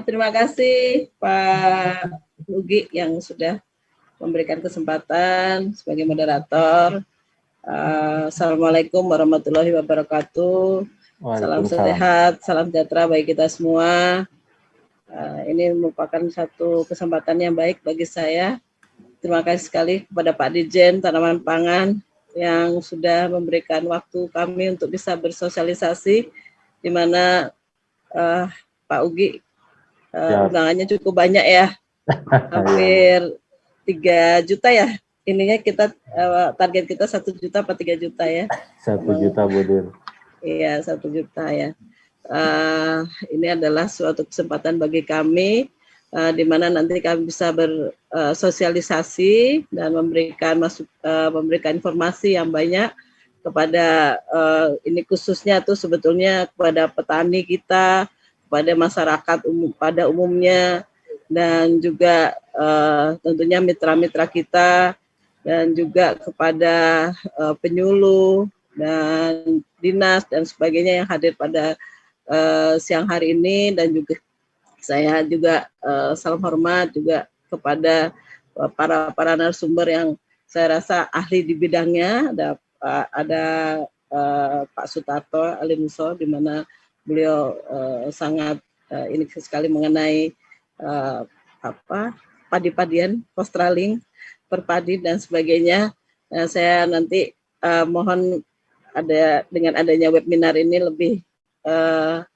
Terima kasih Pak Nugi yang sudah memberikan kesempatan sebagai moderator. Assalamualaikum warahmatullahi wabarakatuh. Salam sehat, salam sejahtera bagi kita semua. Ini merupakan satu kesempatan yang baik bagi saya. Terima kasih sekali kepada Pak Dirjen Tanaman Pangan yang sudah memberikan waktu kami untuk bisa bersosialisasi, di mana Pak Ugi undangannya cukup banyak ya, hampir 3 juta ya. Ininya kita target kita 1 juta apa 3 juta ya? 1 juta Bu Dir. Iya, 1 juta ya. Ini adalah suatu kesempatan bagi kami, di mana nanti kami bisa bersosialisasi dan memberikan informasi yang banyak kepada ini khususnya tuh sebetulnya kepada petani kita, kepada masyarakat pada umumnya, dan juga tentunya mitra-mitra kita, dan juga kepada penyuluh dan dinas dan sebagainya yang hadir pada siang hari ini. Dan juga saya juga salam hormat juga kepada para narasumber yang saya rasa ahli di bidangnya. Ada Pak Sutarto Alimuso, di mana beliau sangat ini sekali mengenai padi-padian, postraling, perpadi dan sebagainya. Saya nanti mohon dengan adanya webinar ini lebih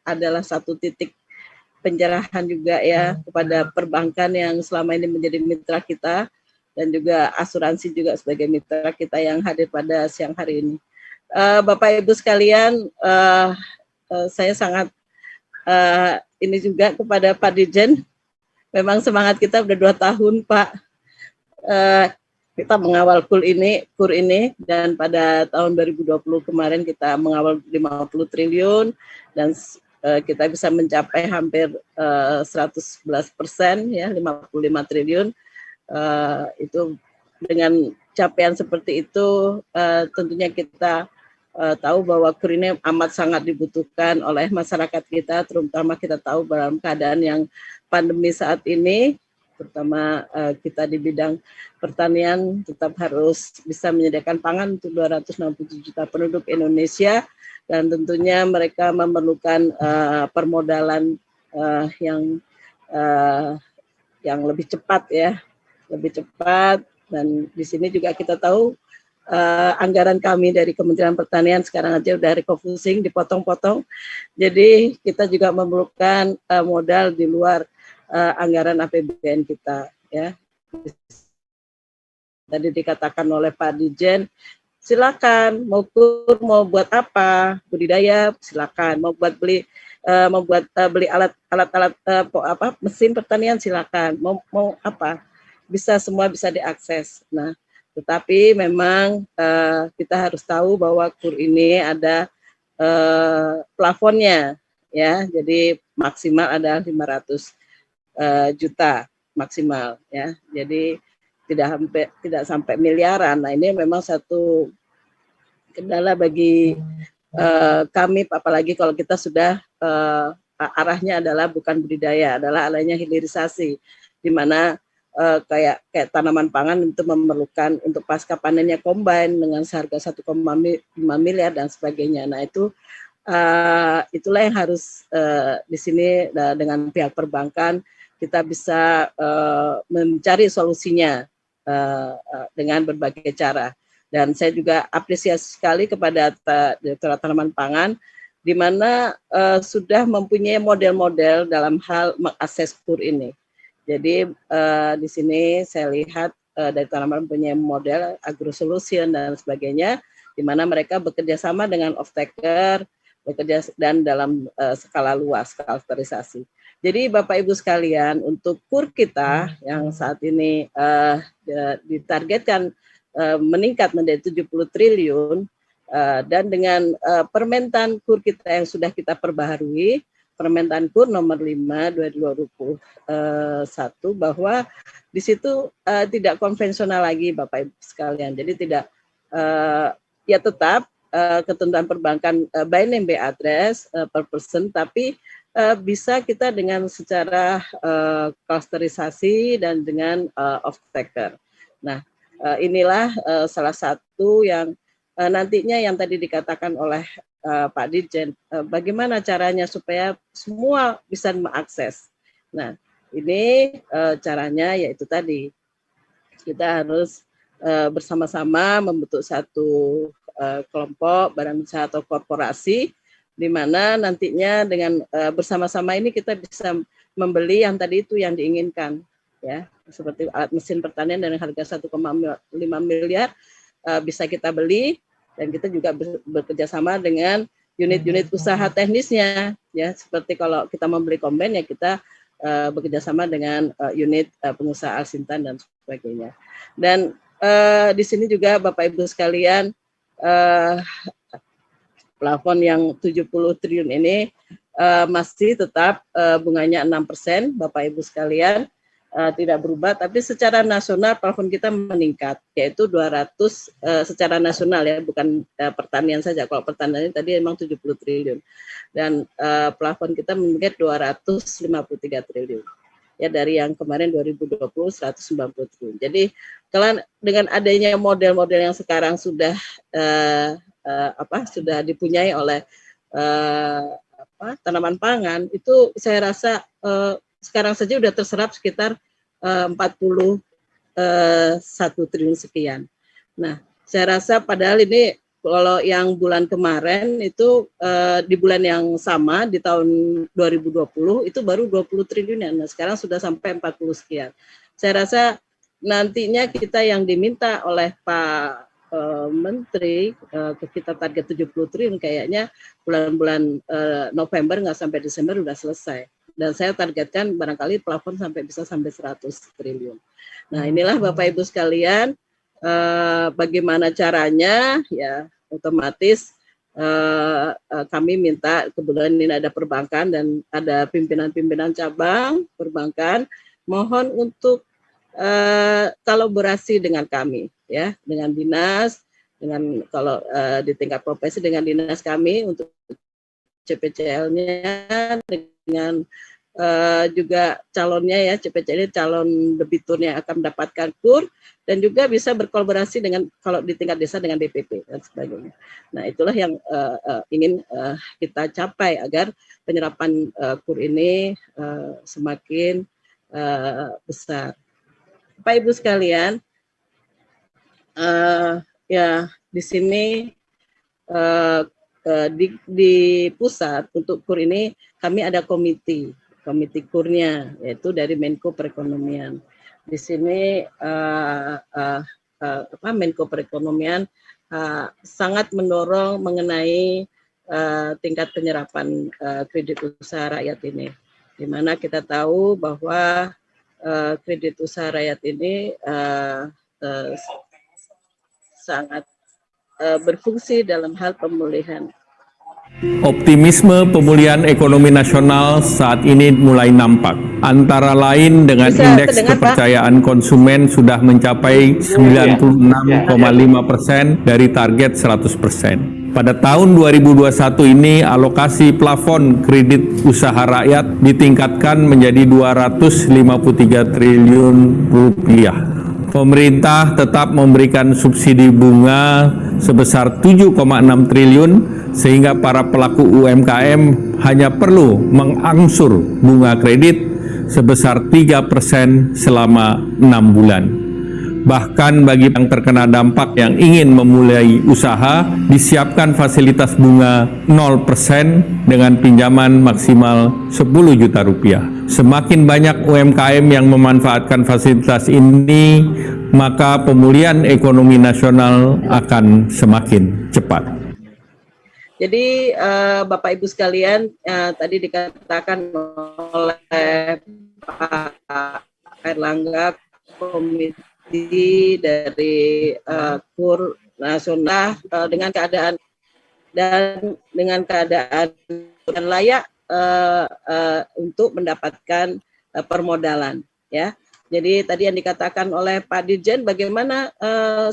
adalah satu titik pencerahan juga ya kepada perbankan yang selama ini menjadi mitra kita, dan juga asuransi juga sebagai mitra kita yang hadir pada siang hari ini. Bapak Ibu sekalian, saya sangat ini juga kepada Pak Dirjen. Memang semangat kita udah 2 tahun Pak, kita mengawal KUR ini, dan pada tahun 2020 kemarin kita mengawal 50 triliun dan kita bisa mencapai hampir 111% ya, 55 triliun. Itu dengan capaian seperti itu tentunya kita tahu bahwa KUR ini amat sangat dibutuhkan oleh masyarakat kita, terutama kita tahu dalam keadaan yang pandemi saat ini, terutama kita di bidang pertanian tetap harus bisa menyediakan pangan untuk 267 juta penduduk Indonesia, dan tentunya mereka memerlukan permodalan yang lebih cepat ya, lebih cepat. Dan di sini juga kita tahu anggaran kami dari Kementerian Pertanian sekarang aja udah refocusing, dipotong-potong. Jadi kita juga memerlukan modal di luar anggaran APBN kita ya. Tadi dikatakan oleh Pak Dirjen, silakan mau KUR mau buat apa, budidaya silakan, mau buat beli alat-alat mesin pertanian silakan, mau apa, bisa, semua bisa diakses. Nah, tetapi memang kita harus tahu bahwa KUR ini ada plafonnya ya, jadi maksimal ada 500 juta maksimal ya, jadi tidak sampai miliaran. Nah, ini memang satu kendala bagi kami, apalagi kalau kita sudah arahnya adalah bukan budidaya, adalah adanya hilirisasi, di mana kayak tanaman pangan itu memerlukan untuk pasca panennya combine dengan seharga 1,5 miliar dan sebagainya. Nah, itulah yang harus di sini dengan pihak perbankan kita bisa mencari solusinya dengan berbagai cara. Dan saya juga apresiasi sekali kepada Direktorat Tanaman Pangan, di mana sudah mempunyai model-model dalam hal mengakses KUR ini. Jadi di sini saya lihat dari tanaman punya model agro-solution dan sebagainya, di mana mereka bekerja sama dengan off-taker, bekerja dan dalam skala luas, kalterisasi. Jadi Bapak Ibu sekalian, untuk KUR kita yang saat ini ditargetkan meningkat menjadi 70 triliun, dan dengan Permentan KUR kita yang sudah kita perbaharui, Permentan KUR nomor 5 2021, bahwa di situ tidak konvensional lagi Bapak Ibu sekalian. Jadi tidak ya tetap ketentuan perbankan by name by address per person, tapi bisa kita dengan secara clusterisasi dan dengan off-taker. Nah, inilah salah satu yang nantinya yang tadi dikatakan oleh Pak Dirjen, bagaimana caranya supaya semua bisa mengakses. Nah, ini caranya yaitu tadi, kita harus bersama-sama membentuk satu kelompok badan usaha atau korporasi, di mana nantinya dengan bersama-sama ini kita bisa membeli yang tadi itu yang diinginkan, ya, seperti alat mesin pertanian dengan harga 1,5 miliar bisa kita beli, dan kita juga bekerja sama dengan unit-unit usaha teknisnya, ya, seperti kalau kita membeli kombain ya kita bekerja sama dengan unit pengusaha Alsintan dan sebagainya. Dan di sini juga Bapak Ibu sekalian, plafon yang 70 triliun ini masih tetap bunganya 6%, Bapak Ibu sekalian, tidak berubah, tapi secara nasional plafon kita meningkat, yaitu 200 secara nasional, ya, bukan pertanian saja. Kalau pertanian tadi memang 70 triliun, dan plafon kita meningkat 253 triliun. Ya, dari yang kemarin 2020 190 triliun. Jadi kalau dengan adanya model-model yang sekarang sudah sudah dipunyai oleh tanaman pangan, itu saya rasa sekarang saja sudah terserap sekitar 41 triliun sekian. Nah, saya rasa padahal ini kalau yang bulan kemarin itu di bulan yang sama di tahun 2020 itu baru 20 triliun ya. Nah, sekarang sudah sampai 40 sekian. Saya rasa nantinya kita yang diminta oleh Pak Menteri kita target 70 triliun, kayaknya bulan-bulan November nggak sampai Desember udah selesai. Dan saya targetkan barangkali plafon bisa sampai 100 triliun. Nah, inilah Bapak Ibu sekalian, bagaimana caranya, ya, otomatis kami minta, kebetulan ini ada perbankan dan ada pimpinan-pimpinan cabang perbankan, mohon untuk kolaborasi dengan kami, ya, dengan dinas, dengan kalau di tingkat provinsi dengan dinas kami untuk CPCL-nya, dengan juga calonnya, ya, CPCL ini calon debiturnya akan mendapatkan KUR, dan juga bisa berkolaborasi dengan kalau di tingkat desa dengan DPP dan sebagainya. Nah, itulah yang ingin kita capai agar penyerapan KUR ini semakin besar. Bapak Ibu sekalian, ya, di sini di pusat untuk KUR ini kami ada komite KUR-nya, yaitu dari Menko Perekonomian. Di sini Menko Perekonomian sangat mendorong mengenai tingkat penyerapan kredit usaha rakyat ini, di mana kita tahu bahwa kredit usaha rakyat ini sangat berfungsi dalam hal pemulihan. Optimisme pemulihan ekonomi nasional saat ini mulai nampak. Antara lain dengan indeks kepercayaan konsumen sudah mencapai 96,5% dari target 100%. Pada tahun 2021 ini alokasi plafon kredit usaha rakyat ditingkatkan menjadi 253 triliun rupiah. Pemerintah tetap memberikan subsidi bunga sebesar 7,6 triliun sehingga para pelaku UMKM hanya perlu mengangsur bunga kredit sebesar 3% selama 6 bulan. Bahkan bagi yang terkena dampak yang ingin memulai usaha, disiapkan fasilitas bunga 0% dengan pinjaman maksimal 10 juta rupiah. Semakin banyak UMKM yang memanfaatkan fasilitas ini, maka pemulihan ekonomi nasional akan semakin cepat. Jadi Bapak Ibu sekalian, tadi dikatakan oleh Pak Erlangga, komite dari KUR nasional dengan keadaan layak untuk mendapatkan permodalan, ya. Jadi tadi yang dikatakan oleh Pak Dirjen, bagaimana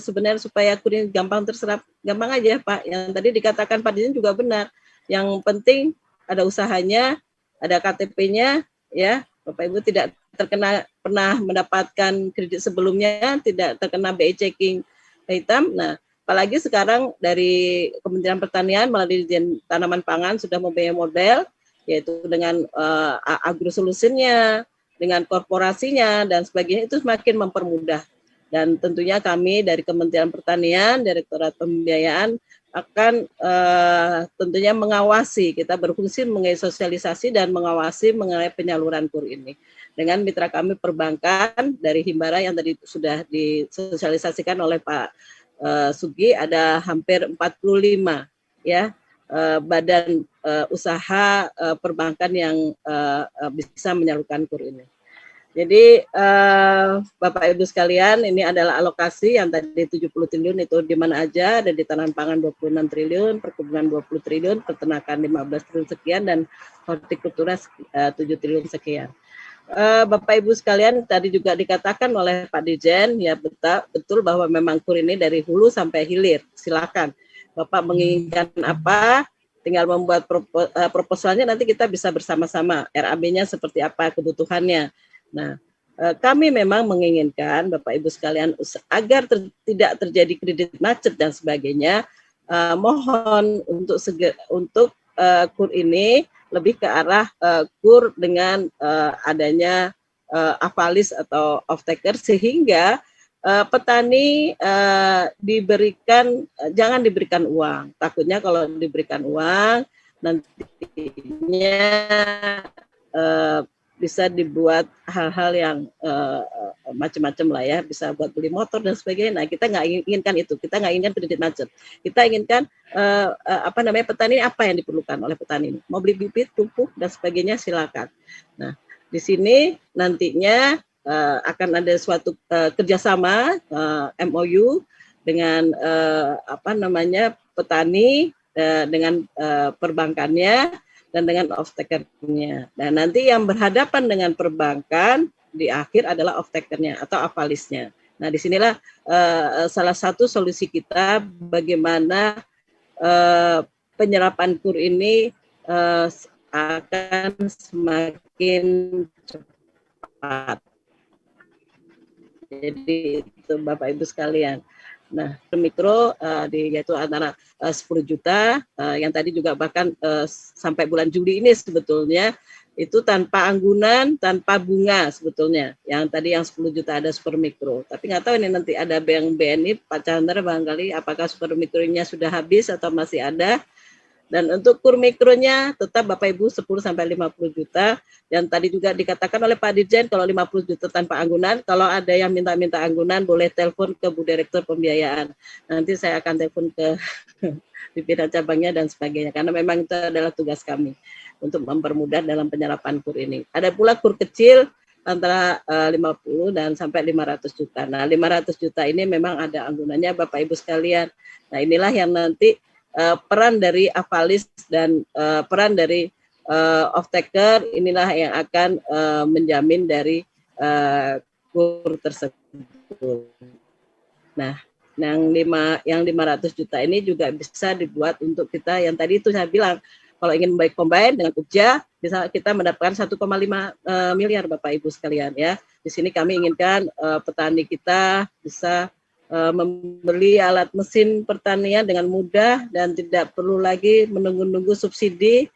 sebenarnya supaya KUR ini gampang terserap, gampang aja Pak. Yang tadi dikatakan Pak Dirjen juga benar. Yang penting ada usahanya, ada KTP-nya, ya, Bapak Ibu tidak pernah mendapatkan kredit sebelumnya, tidak terkena BI checking hitam. Nah, apalagi sekarang dari Kementerian Pertanian melalui Dirjen Tanaman Pangan sudah mempunyai model, yaitu dengan agrosolusinya, dengan korporasinya dan sebagainya, itu semakin mempermudah. Dan tentunya kami dari Kementerian Pertanian, Direktorat Pembiayaan akan tentunya mengawasi, kita berfungsi mengesosialisasi dan mengawasi mengenai penyaluran KUR ini. Dengan mitra kami perbankan dari Himbara yang tadi sudah disosialisasikan oleh Pak Sugi, ada hampir 45 ya badan usaha perbankan yang bisa menyalurkan KUR ini. Jadi Bapak Ibu sekalian, ini adalah alokasi yang tadi 70 triliun itu di mana aja, ada di tanaman pangan 26 triliun, perkebunan 20 triliun, peternakan 15 triliun sekian, dan hortikultura 7 triliun sekian. Bapak Ibu sekalian, tadi juga dikatakan oleh Pak Dirjen, ya betul bahwa memang KUR ini dari hulu sampai hilir, silakan. Bapak menginginkan apa, tinggal membuat proposalnya, nanti kita bisa bersama-sama, RAB-nya seperti apa, kebutuhannya. Nah, kami memang menginginkan Bapak Ibu sekalian agar tidak terjadi kredit macet dan sebagainya, mohon untuk KUR ini lebih ke arah KUR dengan adanya avalis atau off-taker, sehingga petani jangan diberikan uang. Takutnya kalau diberikan uang nantinya bisa dibuat hal-hal yang macam-macam lah ya, bisa buat beli motor dan sebagainya. Nah, kita nggak inginkan itu, kita nggak inginkan kredit macet. Kita inginkan petani apa yang diperlukan oleh petani. Mau beli bibit, pupuk dan sebagainya, silakan. Nah, di sini nantinya akan ada suatu kerjasama MOU dengan petani dengan perbankannya dan dengan off-taker-nya. Dan nanti yang berhadapan dengan perbankan di akhir adalah off-taker-nya atau avalisnya. Nah, disinilah salah satu solusi kita bagaimana penyerapan KUR ini akan semakin cepat. Jadi itu Bapak Ibu sekalian. Nah, mikro yaitu antara 10 juta yang tadi juga bahkan sampai bulan Juli ini sebetulnya itu tanpa anggunan, tanpa bunga sebetulnya. Yang tadi yang 10 juta ada super mikro. Tapi nggak tahu ini nanti ada bank BNI, Pak Chandra barangkali apakah super mikronya sudah habis atau masih ada. Dan untuk KUR mikronya tetap Bapak Ibu 10 sampai 50 juta. Dan tadi juga dikatakan oleh Pak Dirjen kalau 50 juta tanpa anggunan, kalau ada yang minta anggunan boleh telepon ke Bu Direktur Pembiayaan. Nanti saya akan telepon ke pimpinan cabangnya dan sebagainya, karena memang itu adalah tugas kami untuk mempermudah dalam penyerapan KUR ini. Ada pula KUR kecil antara 50 dan sampai 500 juta. Nah, 500 juta ini memang ada anggunannya Bapak Ibu sekalian. Nah, inilah yang nanti peran dari avalis dan peran dari off-taker, inilah yang akan menjamin dari KUR tersebut. Nah, yang 500 juta ini juga bisa dibuat untuk kita yang tadi itu saya bilang, kalau ingin baik combine dengan UPJA, bisa kita mendapatkan 1,5 miliar Bapak Ibu sekalian ya. Di sini kami inginkan petani kita bisa membeli alat mesin pertanian dengan mudah dan tidak perlu lagi menunggu-nunggu subsidi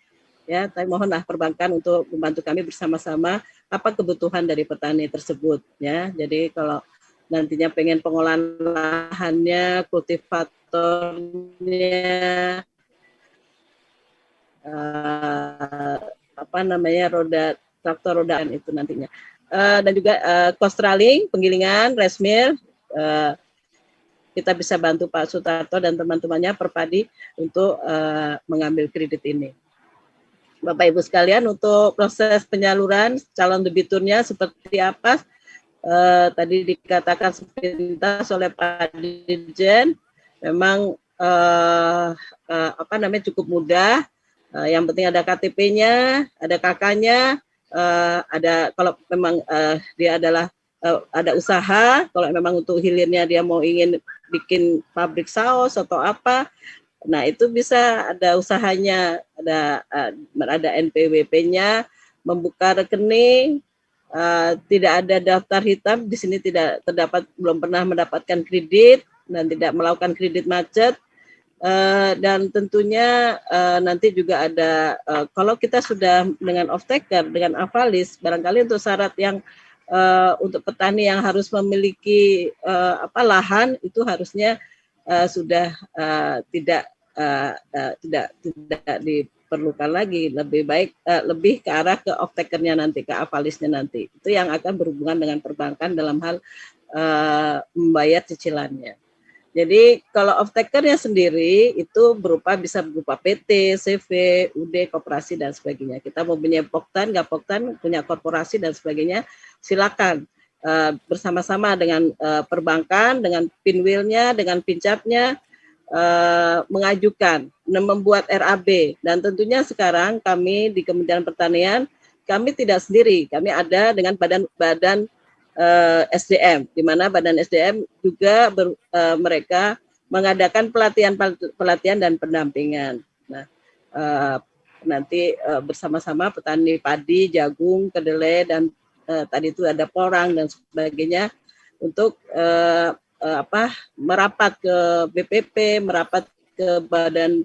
ya. Tapi mohonlah perbankan untuk membantu kami bersama-sama apa kebutuhan dari petani tersebut ya. Jadi kalau nantinya pengen pengolahan lahannya, kultivatornya, traktor rodaan itu nantinya, dan juga costraling, penggilingan, rice mill, kita bisa bantu Pak Sutarto dan teman-temannya Perpadi untuk mengambil kredit ini. Bapak Ibu sekalian, untuk proses penyaluran calon debiturnya seperti apa? Tadi dikatakan sepintas oleh Pak Dirjen, memang cukup mudah. Yang penting ada KTP-nya, ada KK-nya, ada kalau memang dia adalah ada usaha, kalau memang untuk hilirnya dia mau ingin bikin pabrik saus atau apa, nah itu bisa ada usahanya ada NPWP-nya, membuka rekening, tidak ada daftar hitam di sini, tidak terdapat, belum pernah mendapatkan kredit dan tidak melakukan kredit macet. Dan tentunya nanti juga ada kalau kita sudah dengan off-taker, dengan avalis, barangkali untuk syarat yang untuk petani yang harus memiliki lahan itu harusnya sudah tidak diperlukan lagi, lebih baik lebih ke arah ke off-takernya nanti, ke avalisnya nanti. Itu yang akan berhubungan dengan perbankan dalam hal membayar cicilannya. Jadi kalau off-takernya sendiri itu bisa berupa PT, CV, UD, koperasi dan sebagainya. Kita mau punya poktan, nggak poktan, punya korporasi dan sebagainya, silakan bersama-sama dengan perbankan, dengan pinwilnya, dengan pincapnya mengajukan, membuat RAB. Dan tentunya sekarang kami di Kementerian Pertanian, kami tidak sendiri, kami ada dengan badan SDM, di mana badan SDM juga mereka mengadakan pelatihan dan pendampingan. Nah, nanti bersama-sama petani padi, jagung, kedelai, dan tadi itu ada porang dan sebagainya untuk merapat ke BPP, merapat ke badan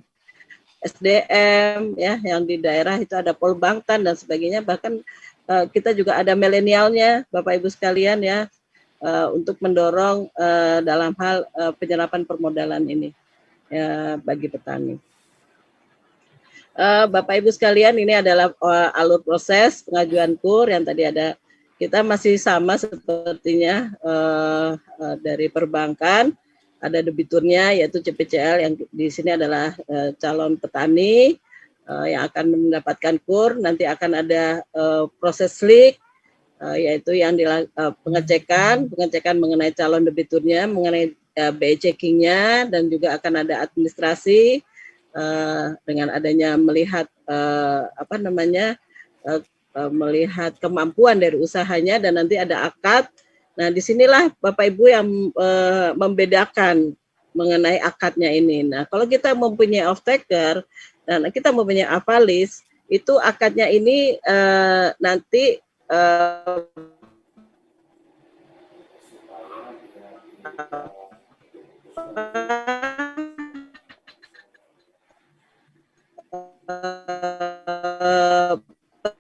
SDM ya, yang di daerah itu ada Polbangtan dan sebagainya. Bahkan kita juga ada milenialnya, Bapak Ibu sekalian ya, untuk mendorong dalam hal penyerapan permodalan ini ya, bagi petani. Bapak Ibu sekalian, ini adalah alur proses pengajuan KUR yang tadi ada. Kita masih sama sepertinya dari perbankan, ada debiturnya yaitu CPCL yang di sini adalah calon petani yang akan mendapatkan KUR. Nanti akan ada proses slik, yaitu yang pengecekan mengenai calon debiturnya, mengenai BI checkingnya, dan juga akan ada administrasi dengan adanya melihat melihat kemampuan dari usahanya, dan nanti ada akad. Nah, disinilah Bapak Ibu yang membedakan mengenai akadnya ini. Nah, kalau kita mempunyai off-taker dan kita mempunyai avalis, itu akadnya ini nanti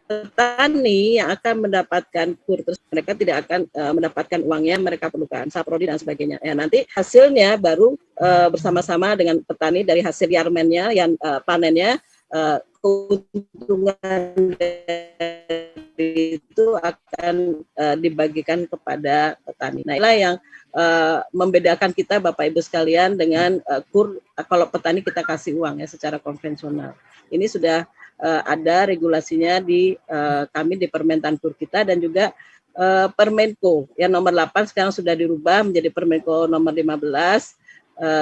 petani yang akan mendapatkan KUR, terus mereka tidak akan mendapatkan uangnya, mereka perlukan saprodi dan sebagainya. Ya, nanti hasilnya baru bersama-sama dengan petani dari hasil yarmennya, yang panennya, keuntungan itu akan dibagikan kepada petani. Nah, inilah yang membedakan kita Bapak Ibu sekalian dengan KUR. Kalau petani kita kasih uang ya secara konvensional. Ini sudah ada regulasinya di kami di Permentan KUR kita, dan juga Permenko yang nomor 8 sekarang sudah dirubah menjadi Permenko nomor 15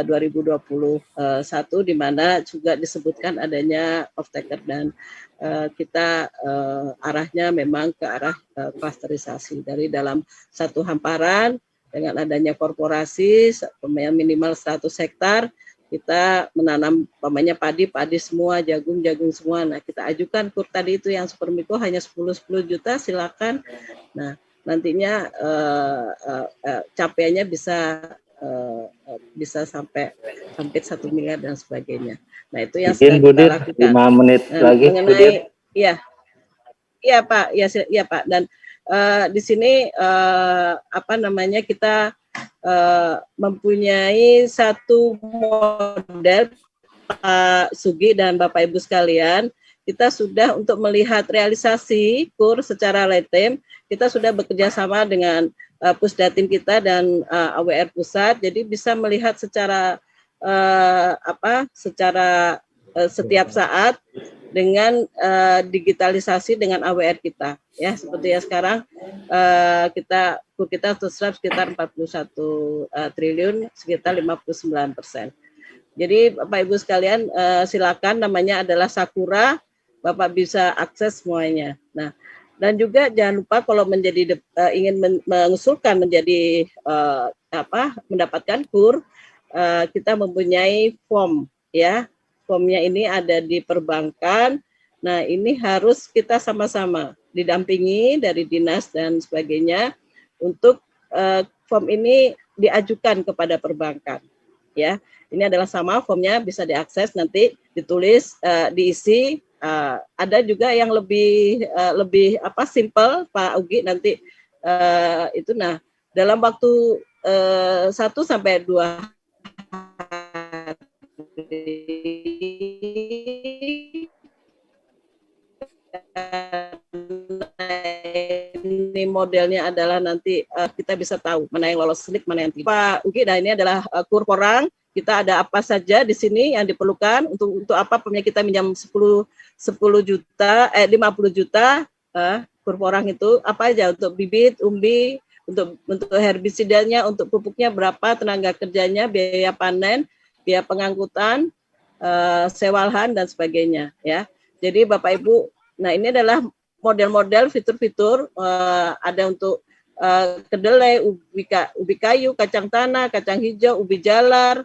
2021, di mana juga disebutkan adanya off-taker, dan kita arahnya memang ke arah klasterisasi dari dalam satu hamparan dengan adanya korporasi minimal 100 hektar. Kita menanam pamannya padi semua, jagung semua. Nah, kita ajukan KUR tadi itu yang Supermikro hanya 10 juta, silakan. Nah, nantinya capaiannya bisa sampai 1 miliar dan sebagainya. Nah, itu yang sedang kita lakukan. 5 menit lagi. Mengenai iya Pak, ya Pak. Dan di sini kita mempunyai satu model, Pak Sugi dan Bapak Ibu sekalian. Kita sudah untuk melihat realisasi KUR secara real-time, kita sudah bekerja sama dengan Pusdatin kita dan AWR Pusat, jadi bisa melihat secara setiap saat dengan digitalisasi dengan AWR kita, ya, seperti ya sekarang kita terserap sekitar 41 triliun, sekitar 59%. Jadi Bapak Ibu sekalian, silakan, namanya adalah Sakura, Bapak bisa akses semuanya. Nah, dan juga jangan lupa kalau ingin mengusulkan menjadi mendapatkan KUR, kita mempunyai form ya, formnya ini ada di perbankan. Nah, ini harus kita sama-sama didampingi dari dinas dan sebagainya untuk form ini diajukan kepada perbankan. Ya, ini adalah sama formnya, bisa diakses, nanti ditulis, diisi. Ada juga yang lebih simple, Pak Ugi, nanti itu. Nah, dalam waktu 1 sampai 2 ini modelnya adalah nanti kita bisa tahu mana yang lolos SNIP, mana yang tidak. Pak Ugi, nah ini adalah kur porang. Kita ada apa saja di sini yang diperlukan untuk apa kita minjam 50 juta kur porang itu apa aja, untuk bibit, umbi, untuk herbisidanya, untuk pupuknya berapa, tenaga kerjanya, biaya panen, biaya pengangkutan, sewa lahan dan sebagainya, ya. Jadi Bapak Ibu, nah ini adalah model-model fitur-fitur, ada untuk kedelai, ubi kayu, kacang tanah, kacang hijau, ubi jalar,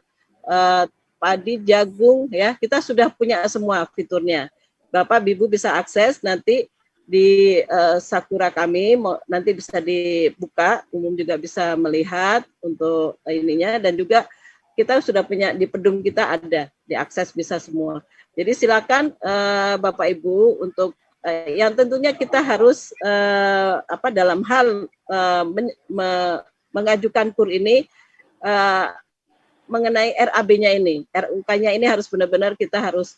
padi, jagung, ya. Kita sudah punya semua fiturnya. Bapak Ibu bisa akses nanti di Sakura kami, nanti bisa dibuka, umum juga bisa melihat untuk ininya, dan juga kita sudah punya di Pedum, kita ada diakses, bisa semua. Jadi silakan Bapak Ibu untuk yang tentunya kita harus dalam hal mengajukan kur ini mengenai RAB-nya ini, RUK-nya ini harus benar-benar kita harus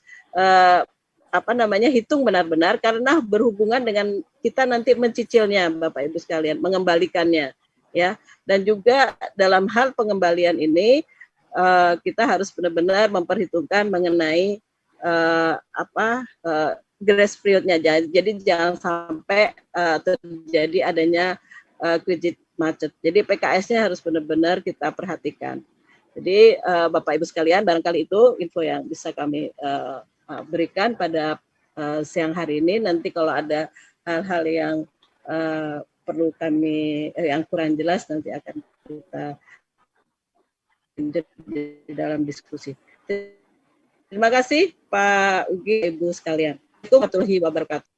hitung benar-benar, karena berhubungan dengan kita nanti mencicilnya, Bapak Ibu sekalian, mengembalikannya, ya. Dan juga dalam hal pengembalian ini kita harus benar-benar memperhitungkan mengenai grace period-nya. Jadi jangan sampai terjadi adanya kredit macet. Jadi PKS-nya harus benar-benar kita perhatikan. Jadi Bapak Ibu sekalian, barangkali itu info yang bisa kami berikan pada siang hari ini. Nanti kalau ada hal-hal yang perlu kami yang kurang jelas, nanti akan kita lanjut di dalam diskusi. Terima kasih Pak Ugi, Ibu sekalian. Assalamualaikum warahmatullahi wabarakatuh.